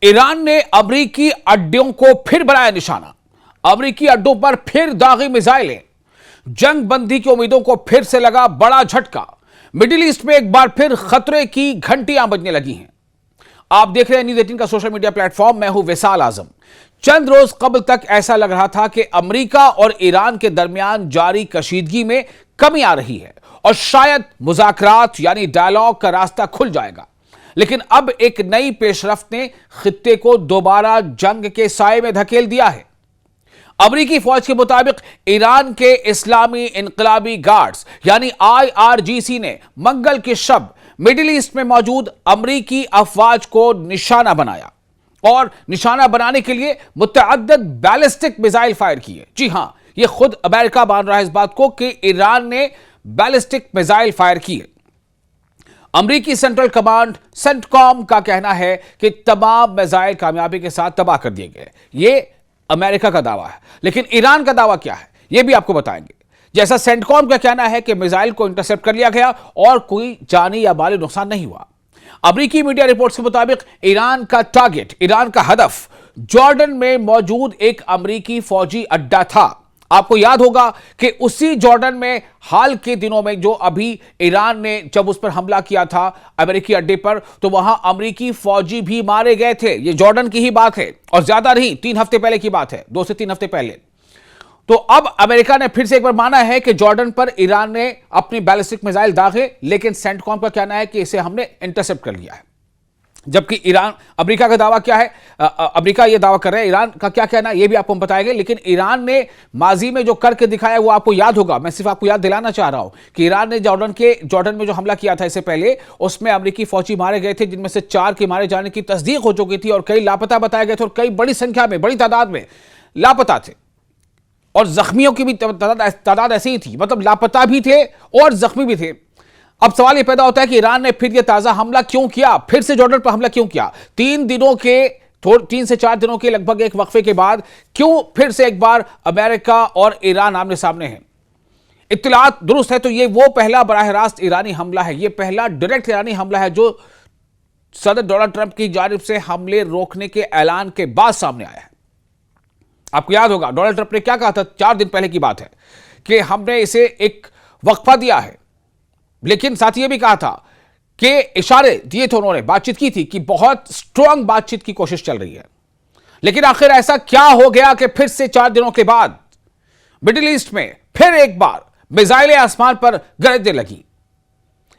Iran ने अमरीकी अड्डों को फिर बनाया निशाना। अमरीकी अड्डों पर फिर दागी मिसाइलें। जंग बंदी की उम्मीदों को फिर से लगा बड़ा झटका। मिडिल ईस्ट में एक बार फिर खतरे की घंटियां बजने लगी हैं। आप देख रहे हैं न्यूज़ 18 का सोशल मीडिया प्लेटफॉर्म। मैं हूं विशाल आजम। चंद रोज कबल तक ऐसा लग रहा था कि अमेरिका और ईरान के दरमियान जारी कशीदगी में कमी आ रही है और शायद मुज़ाकरात यानी डायलॉग का रास्ता खुल जाएगा। लेकिन अब एक नई पेशरफ्त ने खित्ते को दोबारा जंग के साए में धकेल दिया है। अमेरिकी फौज के मुताबिक ईरान के इस्लामी इनकलाबी गार्ड्स यानी IRGC ने मंगल की शब मिडिल ईस्ट में मौजूद अमेरिकी अफवाज को निशाना बनाया और निशाना बनाने के लिए मुतअद्दिद बैलिस्टिक मिसाइल फायर किए। जी हां, यह खुद अमेरिका मान रहा है इस बात को कि ईरान ने बैलिस्टिक मिसाइल फायर किए। अमेरिकी सेंट्रल कमांड सेंटकॉम का कहना है कि तमाम मिसाइल कामयाबी के साथ तबाह कर दिए गए। यह अमेरिका का दावा है, लेकिन ईरान का दावा क्या है यह भी आपको बताएंगे। जैसा सेंटकॉम का कहना है कि मिसाइल को इंटरसेप्ट कर लिया गया और कोई जानी या माली नुकसान नहीं हुआ। अमेरिकी मीडिया रिपोर्ट्स के मुताबिक ईरान का टारगेट, ईरान का हदफ जॉर्डन में मौजूद एक अमेरिकी फौजी अड्डा था। आपको याद होगा कि उसी जॉर्डन में हाल के दिनों में जो अभी ईरान ने जब उस पर हमला किया था अमेरिकी अड्डे पर, तो वहां अमेरिकी फौजी भी मारे गए थे। यह जॉर्डन की ही बात है और ज्यादा नहीं, 3 हफ्ते पहले की बात है, 2 से 3 हफ्ते पहले। तो अब अमेरिका ने फिर से एक बार माना है कि जॉर्डन पर ईरान ने अपनी बैलिस्टिक मिसाइल दागे, लेकिन सेंटकॉम का कहना है कि इसे हमने इंटरसेप्ट कर लिया है। जबकि ईरान, अमेरिका का दावा क्या है, अमेरिका यह दावा कर रहा है, ईरान का क्या कहना है यह भी आपको हम बताएंगे। लेकिन ईरान ने माजी में जो करके दिखाया वो आपको याद होगा। मैं सिर्फ आपको याद दिलाना चाह रहा हूं कि ईरान ने जॉर्डन में जो हमला किया था इससे पहले, उसमें अमेरिकी फौजी मारे गए थे, जिनमें से 4 के मारे जाने की तस्दीक हो चुकी थी और कई लापता बताए गए थे और कई बड़ी संख्या में, बड़ी तादाद में लापता थे और जख्मियों की भी तादाद ऐसी ही थी, मतलब लापता भी थे और जख्मी भी थे। अब सवाल यह पैदा होता है कि ईरान ने फिर यह ताजा हमला क्यों किया, फिर से जॉर्डन पर हमला क्यों किया? 3 से 4 दिनों के लगभग एक वक्फे के बाद क्यों फिर से एक बार अमेरिका और ईरान आमने सामने हैं? इत्तलात दुरुस्त है तो यह वो पहला बराह रास्त ईरानी हमला है, यह पहला डायरेक्ट ईरानी हमला है जो सदर डोनाल्ड ट्रंप की जानिब से हमले रोकने के ऐलान के बाद सामने आया है। आपको याद होगा डोनाल्ड ट्रंप ने क्या कहा था, 4 दिन पहले की बात है, कि हमने इसे एक वक्फा दिया है, लेकिन साथ ये भी कहा था कि इशारे दिए थे उन्होंने, बातचीत की थी कि बहुत स्ट्रांग बातचीत की कोशिश चल रही है। लेकिन आखिर ऐसा क्या हो गया कि फिर से 4 दिनों के बाद मिडिल ईस्ट में फिर एक बार मिसाइलें आसमान पर गरजने लगी?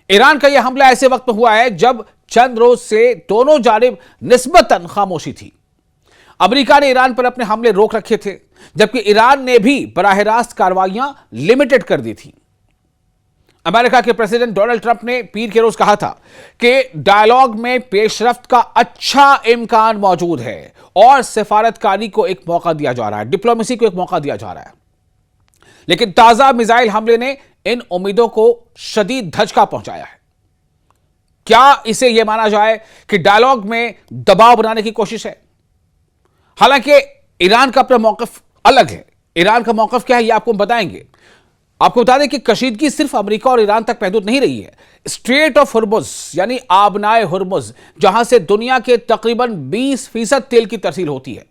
ईरान का यह हमला ऐसे वक्त में हुआ है जब चंद रोज से दोनों जानिब निस्बतन खामोशी थी। अमेरिका ने ईरान पर अपने हमले रोक रखे थे, जबकि ईरान ने भी बराह रास्त कार्रवाइयां लिमिटेड कर दी थी। अमेरिका के प्रेसिडेंट डोनाल्ड ट्रंप ने पीर के रोज कहा था कि डायलॉग में पेशरफ्त का अच्छा इम्कान मौजूद है और सिफारतकारी को एक मौका दिया जा रहा है, डिप्लोमेसी को एक मौका दिया जा रहा है। लेकिन ताजा मिसाइल हमले ने इन उम्मीदों को शदीद धचका पहुंचाया है। क्या इसे यह माना जाए कि डायलॉग में दबाव बनाने की कोशिश है? हालांकि ईरान का अपना मौकफ अलग है। ईरान का मौकफ क्या है यह आपको बताएंगे। आपको बता दें कि कशीदगी सिर्फ अमेरिका और ईरान तक महदूद नहीं रही है। स्ट्रेट ऑफ हुर्मुज़ यानी आबनाए हुर्मुज़, जहां से दुनिया के तकरीबन 20% तेल की तरसील होती है,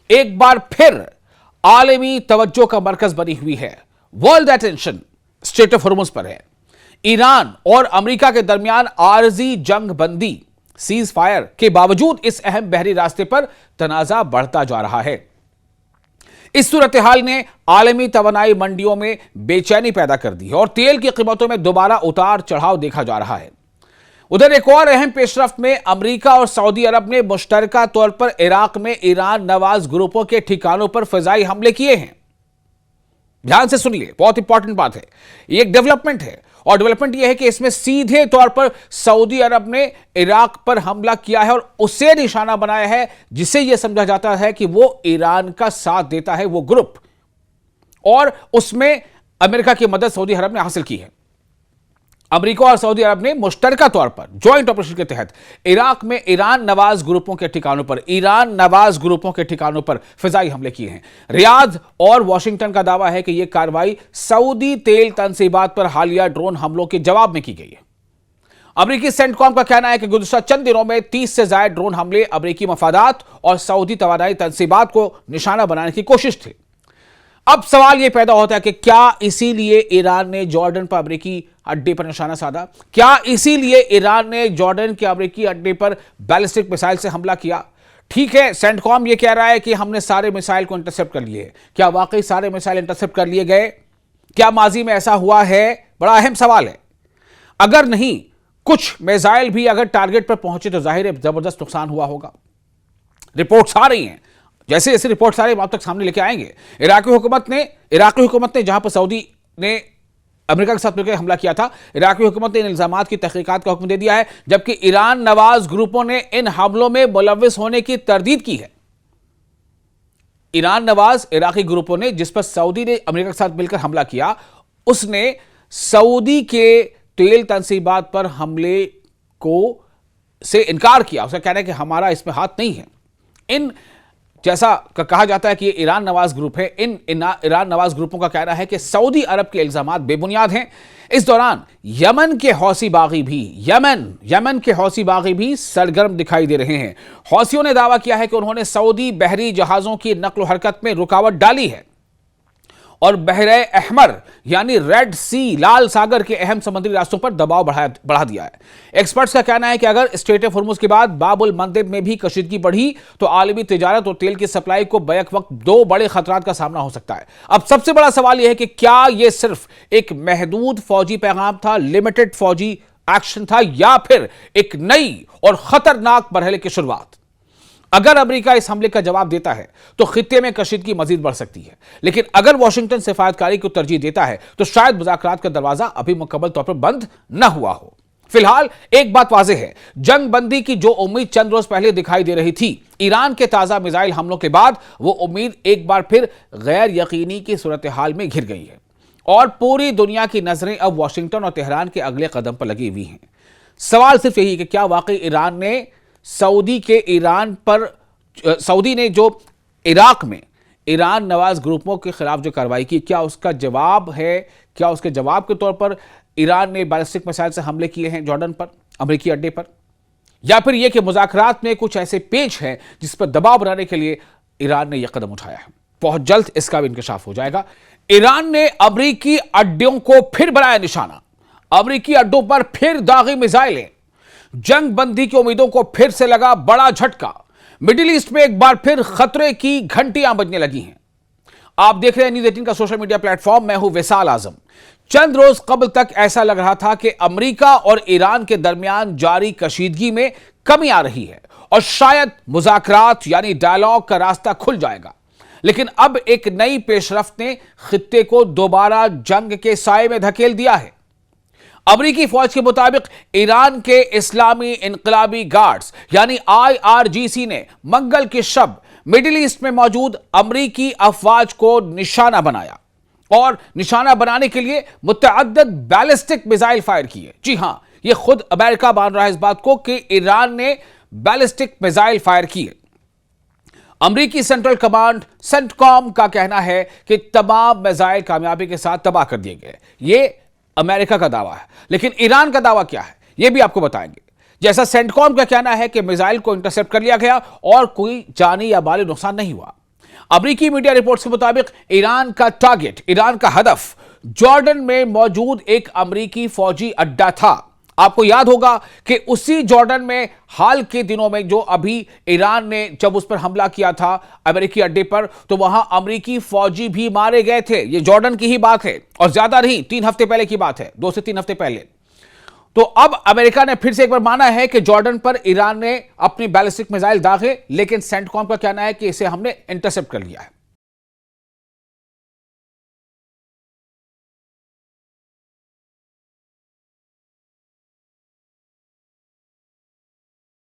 एक बार फिर आलमी तवज्जो का मरकज बनी हुई है। World attention straight of Hormuz पर है। ईरान और अमेरिका के दरमियान आरजी जंग बंदी, सीज फायर के बावजूद इस अहम बहरी रास्ते पर तनाजा बढ़ता जा रहा है। इस सूरत हाल ने आलमी तवानाई मंडियों में बेचैनी पैदा कर दी है और तेल की कीमतों में दोबारा उतार चढ़ाव देखा जा रहा है। उधर एक और अहम पेशरफ्त में अमेरिका और सऊदी अरब ने मुश्तरका तौर पर इराक में ईरान नवाज ग्रुपों के ठिकानों पर फिजाई हमले किए हैं। ध्यान से सुनिए, बहुत इंपॉर्टेंट बात है, ये एक डेवलपमेंट है और डेवलपमेंट यह है कि इसमें सीधे तौर पर सऊदी अरब ने इराक पर हमला किया है और उसे निशाना बनाया है जिसे यह समझा जाता है कि वो ईरान का साथ देता है, वो ग्रुप, और उसमें अमेरिका की मदद सऊदी अरब ने हासिल की है। अमेरिका और सऊदी अरब ने मुश्तरका तौर पर ज्वाइंट ऑपरेशन के तहत इराक में ईरान नवाज ग्रुपों के ठिकानों पर फिजाई हमले किए हैं। रियाद और वॉशिंगटन का दावा है कि यह कार्रवाई सऊदी तेल तनसीबात पर हालिया ड्रोन हमलों के जवाब में की गई है। अमेरिकी सेंटकॉम का कहना है कि गुज़िश्ता चंद दिनों में 30 से ज्यादा ड्रोन हमले अमेरिकी मफादात और सऊदी तवानाई तंसीबात को निशाना बनाने की कोशिश थी। अब सवाल यह पैदा होता है कि क्या इसीलिए ईरान ने जॉर्डन पर अमेरिकी अड्डे पर निशाना साधा? क्या इसीलिए ईरान ने जॉर्डन के अमेरिकी अड्डे पर बैलिस्टिक मिसाइल से हमला किया? ठीक है, सेंटकॉम यह कह रहा है कि हमने सारे मिसाइल को इंटरसेप्ट कर लिए। क्या वाकई सारे मिसाइल इंटरसेप्ट कर लिए गए? क्या माजी में ऐसा हुआ है? बड़ा अहम सवाल है। अगर नहीं, कुछ मिसाइल भी अगर टारगेट पर पहुंचे तो जाहिर है जबरदस्त नुकसान हुआ होगा। रिपोर्ट्स आ रही हैं, जैसे जैसे रिपोर्ट्स आ रही हैं आप तक सामने लेके आएंगे। इराकी हुकूमत ने जहां पर सऊदी ने अमेरिका के साथ मिलकर हमला किया था, इराकी हुकूमत ने इन इल्जामात की तहकीकात का हुक्म दे दिया है, जबकि ईरान नवाज ग्रुपों ने इन हमलों में मुलव्विस होने की तरदीद की है। ईरान नवाज इराकी ग्रुपों ने, जिस पर सऊदी ने अमेरिका के साथ मिलकर हमला किया, उसने सऊदी के तेल तंसीबात पर हमले को से इनकार किया। उसका कहना है कि हमारा इसमें हाथ नहीं है। इन जैसा कहा जाता है कि ये ईरान नवाज ग्रुप है, इन ईरान नवाज ग्रुपों का कहना है कि सऊदी अरब के इल्जामात बेबुनियाद हैं। इस दौरान यमन के हौसी बागी भी सरगर्म दिखाई दे रहे हैं। हौसियों ने दावा किया है कि उन्होंने सऊदी बहरी जहाजों की नकल हरकत में रुकावट डाली है और बहरे अहमर यानी रेड सी, लाल सागर के अहम समुद्री रास्तों पर दबाव बढ़ा दिया है। एक्सपर्ट्स का कहना है कि अगर स्ट्रेट ऑफ हॉर्मुज़ के बाद बाबुल मंदेब में भी कशीदगी बढ़ी तो आलमी तिजारत और तेल की सप्लाई को बैक वक्त दो बड़े खतरात का सामना हो सकता है। अब सबसे बड़ा सवाल यह है कि क्या यह सिर्फ एक महदूद फौजी पैगाम था, लिमिटेड फौजी एक्शन था, या फिर एक नई और खतरनाक मरहले की शुरुआत? अगर अमेरिका इस हमले का जवाब देता है तो खित्ते में कशीदगी मजीद बढ़ सकती है, लेकिन अगर वॉशिंगटन सिफायतकारी को तरजीह देता है तो शायद मुज़ाकरात का दरवाजा अभी मुकम्मल तौर पर बंद न हुआ हो। फिलहाल एक बात वाज़ेह है, जंग बंदी की जो उम्मीद चंद रोज पहले दिखाई दे रही थी, ईरान के ताज़ा मिसाइल हमलों के बाद वो उम्मीद एक बार फिर गैर यकीनी की सूरत हाल में घिर गई है और पूरी दुनिया की नजरें अब वॉशिंगटन और तेहरान के अगले कदम पर लगी हुई हैं। सवाल सिर्फ यही कि क्या वाकई ईरान ने सऊदी ने जो इराक में ईरान नवाज ग्रुपों के खिलाफ जो कार्रवाई की, क्या उसका जवाब है? क्या उसके जवाब के तौर पर ईरान ने बैलिस्टिक मिसाइल से हमले किए हैं जॉर्डन पर, अमेरिकी अड्डे पर? या फिर यह कि मुज़ाकरात में कुछ ऐसे पेच हैं जिस पर दबाव बनाने के लिए ईरान ने यह कदम उठाया है? बहुत जल्द इसका भी इंकशाफ हो जाएगा। ईरान ने अमेरिकी अड्डों को फिर बनाया निशाना। अमेरिकी अड्डों पर फिर दागी मिसाइलें। जंग बंदी की उम्मीदों को फिर से लगा बड़ा झटका। मिडिल ईस्ट में एक बार फिर खतरे की घंटियां बजने लगी हैं। आप देख रहे हैं न्यूज़ 18 का सोशल मीडिया प्लेटफॉर्म। मैं हूं विशाल आजम। चंद रोज कबल तक ऐसा लग रहा था कि अमेरिका और ईरान के दरमियान जारी कशीदगी में कमी आ रही है और शायद मुज़ाकरात यानी डायलॉग का रास्ता खुल जाएगा, लेकिन अब एक नई पेशरफ्त ने खित्ते को दोबारा जंग के साए में धकेल दिया है। अमेरिकी फौज के मुताबिक ईरान के इस्लामी इनकलाबी गार्ड्स यानी IRGC ने मंगल की शब मिडिल ईस्ट में मौजूद अमेरिकी अफवाज को निशाना बनाया और निशाना बनाने के लिए मुतअद्दिद बैलिस्टिक मिसाइल फायर किए। जी हां, यह खुद अमेरिका मान रहा है इस बात को कि ईरान ने बैलिस्टिक मिसाइल फायर किए। अमेरिकी सेंट्रल कमांड सेंटकॉम का कहना है कि तमाम मिसाइल कामयाबी के साथ तबाह कर दिए गए। यह अमेरिका का दावा है, लेकिन ईरान का दावा क्या है यह भी आपको बताएंगे। जैसा सेंटकॉम का कहना है कि मिसाइल को इंटरसेप्ट कर लिया गया और कोई जानी या माली नुकसान नहीं हुआ। अमेरिकी मीडिया रिपोर्ट्स के मुताबिक ईरान का टारगेट, ईरान का हदफ जॉर्डन में मौजूद एक अमेरिकी फौजी अड्डा था। आपको याद होगा कि उसी जॉर्डन में हाल के दिनों में जो अभी ईरान ने जब उस पर हमला किया था अमेरिकी अड्डे पर, तो वहां अमेरिकी फौजी भी मारे गए थे। यह जॉर्डन की ही बात है और ज्यादा नहीं, 3 हफ्ते पहले की बात है, 2 से 3 हफ्ते पहले। तो अब अमेरिका ने फिर से एक बार माना है कि जॉर्डन पर ईरान ने अपनी बैलिस्टिक मिसाइल दागे, लेकिन सेंटकॉम का कहना है कि इसे हमने इंटरसेप्ट कर लिया है।